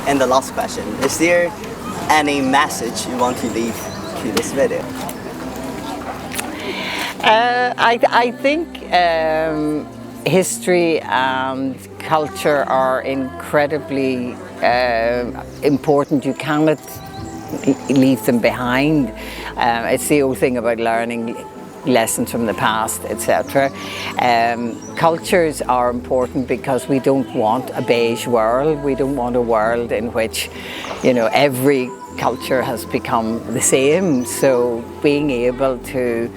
And the last question, is there any message you want to leave to this video? I think history and culture are incredibly important. You cannot leave them behind. It's the old thing about learning lessons from the past, etc. Cultures are important because we don't want a beige world. We don't want a world in which, you know, every culture has become the same. So being able to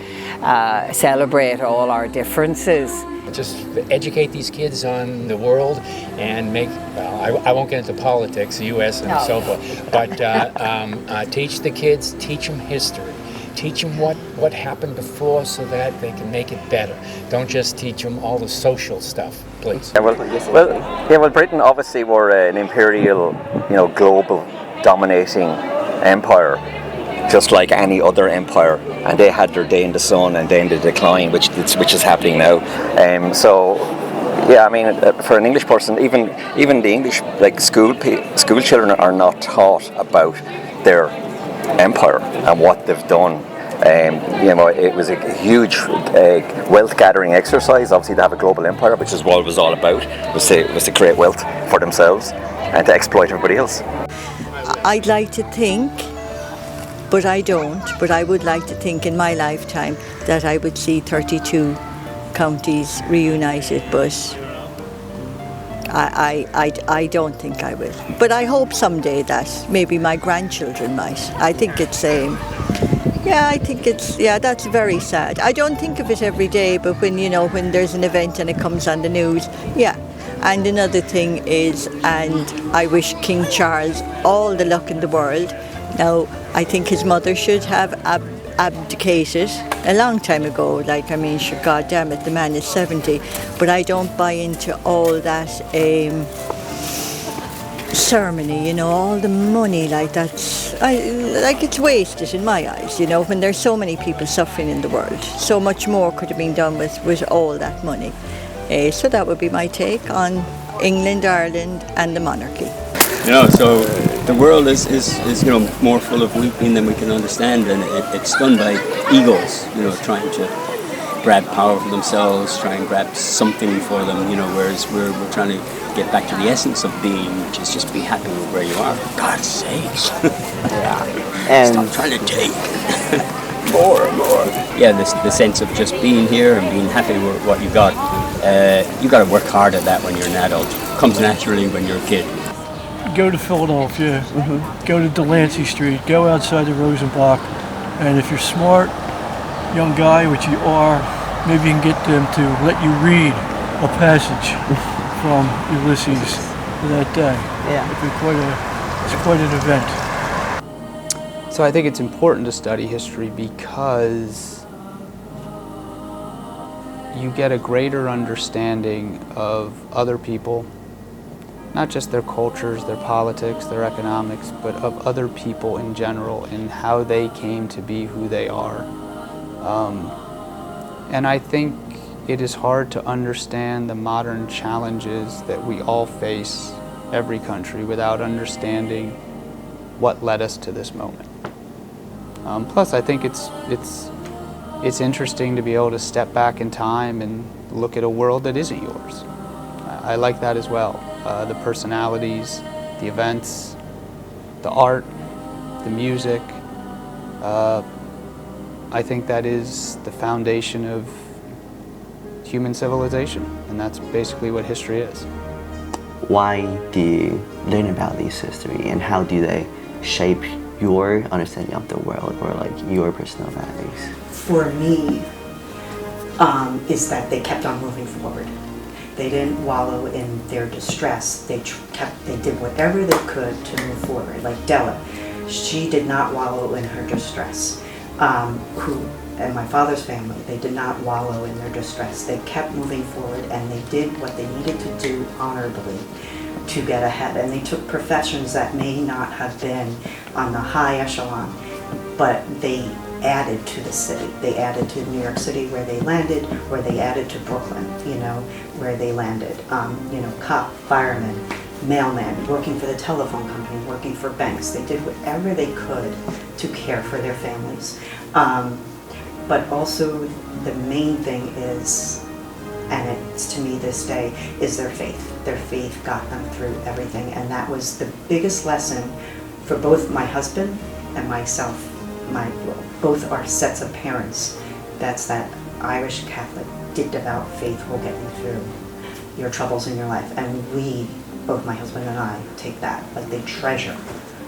celebrate all our differences. Just educate these kids on the world and make, well, I won't get into politics, the U.S. and so forth, but teach the kids, teach them history. Teach them what happened before so that they can make it better. Don't just teach them all the social stuff, please. Yeah, well, Britain obviously were an imperial, you know, global dominating empire, just like any other empire, and they had their day in the sun and day in the decline, which is happening now. So, yeah, I mean, for an English person, even the English like school children are not taught about their empire and what they've done. You know, it was a huge wealth gathering exercise. Obviously, to have a global empire, which is what it was all about, was to create wealth for themselves and to exploit everybody else. I'd like to think, but I don't, but I would like to think in my lifetime that I would see 32 counties reunited, but I don't think I will. But I hope someday that maybe my grandchildren might. I think it's that's very sad. I don't think of it every day, but when there's an event and it comes on the news, yeah. And another thing is, and I wish King Charles all the luck in the world. Now, I think his mother should have abdicated a long time ago. God damn it, the man is 70. But I don't buy into all that ceremony, all the money, it's wasted in my eyes, when there's so many people suffering in the world. So much more could have been done with all that money. So that would be my take on England, Ireland and the monarchy. So the world is more full of weeping than we can understand, and it's done by egos, trying to grab power for themselves, try and grab something for them, whereas we're trying to get back to the essence of being, which is just be happy with where you are. For God's sakes. And stop trying to take more and more. Yeah, the sense of just being here and being happy with what you got. You got to work hard at that when you're an adult. It comes naturally when you're a kid. Go to Philadelphia, go to Delancey Street, go outside the Rosenbach, and if you're smart, young guy, which you are, maybe you can get them to let you read a passage from Ulysses that day. Yeah. It's quite an event. So I think it's important to study history because you get a greater understanding of other people, not just their cultures, their politics, their economics, but of other people in general and how they came to be who they are. And I think it is hard to understand the modern challenges that we all face, every country, without understanding what led us to this moment. Plus, I think it's interesting to be able to step back in time and look at a world that isn't yours. I like that as well. The personalities, the events, the art, the music. I think that is the foundation of human civilization, and that's basically what history is. why do you learn about this history, and how do they shape your understanding of the world or like your personal values? For me, is that they kept on moving forward. They didn't wallow in their distress. They did whatever they could to move forward. Like Della, she did not wallow in her distress. And my father's family, they did not wallow in their distress. They kept moving forward, and they did what they needed to do honorably to get ahead. And they took professions that may not have been on the high echelon, but they added to the city. They added to New York City where they landed, or they added to Brooklyn, where they landed. Cop, firemen, mailman, working for the telephone company, working for banks. They did whatever they could to care for their families. But also the main thing is, and it's to me this day, is their faith. Their faith got them through everything, and that was the biggest lesson for both my husband and myself, both our sets of parents. That's that Irish Catholic, devout faith will get you through your troubles in your life. And we, both my husband and I, take that, like they treasure.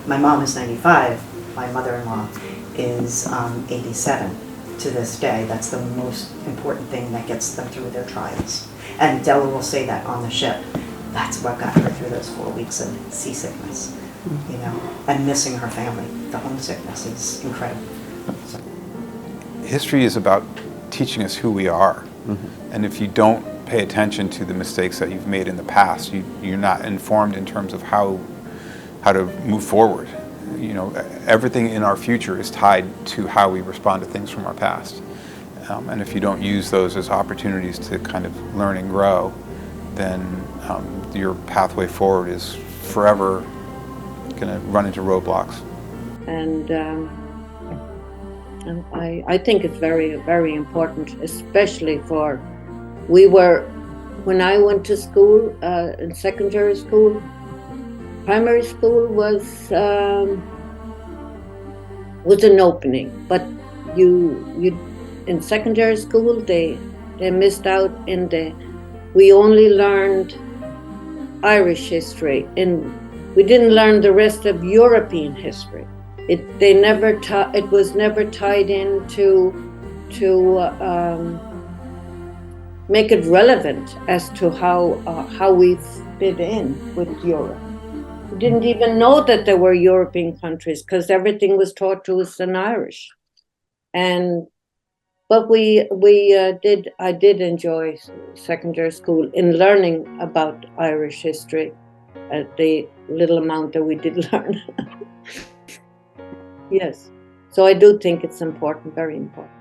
My mom is 95, my mother-in-law is 87. To this day, that's the most important thing that gets them through their trials. And Della will say that on the ship. That's what got her through those 4 weeks of seasickness, you know, and missing her family. The homesickness is incredible. So. History is about teaching us who we are. And if you don't pay attention to the mistakes that you've made in the past, you're not informed in terms of how to move forward. You know, everything in our future is tied to how we respond to things from our past. And if you don't use those as opportunities to kind of learn and grow, then your pathway forward is forever going to run into roadblocks. And I think it's very, very important, especially for, when I went to school, in secondary school, primary school was an opening, but you in secondary school they missed out we only learned Irish history, and we didn't learn the rest of European history. It was never tied in to make it relevant as to how we fit in with Europe. We didn't even know that there were European countries because everything was taught to us in Irish. But I did enjoy secondary school in learning about Irish history, the little amount that we did learn. Yes, so I do think it's important, very important.